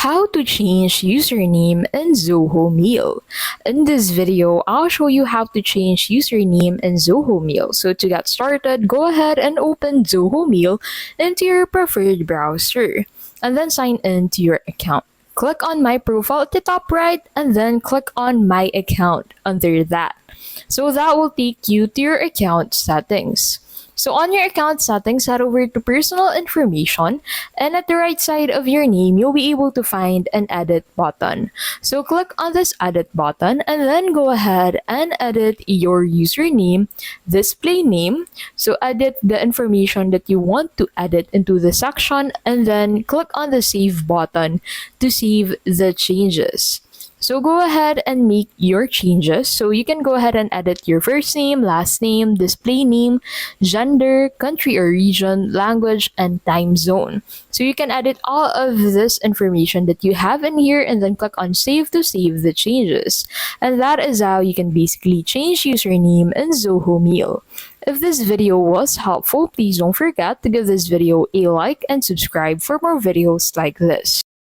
How to change username in Zoho Mail. In this video, I'll show you how to change username in Zoho Mail. So to get started, go ahead and open Zoho Mail into your preferred browser and then sign in to your account. Click on My Profile at the top right and then click on My Account under that. So that will take you to your account settings. So on your account settings, head over to personal information, and at the right side of your name, you'll be able to find an edit button. So click on this edit button and then go ahead and edit your username, display name. So edit the information that you want to edit into the section and then click on the save button to save the changes. So go ahead and make your changes. So you can go ahead and edit your first name, last name, display name, gender, country or region, language, and time zone. So you can edit all of this information that you have in here and then click on save to save the changes. And that is how you can basically change username in Zoho Mail. If this video was helpful, please don't forget to give this video a like and subscribe for more videos like this.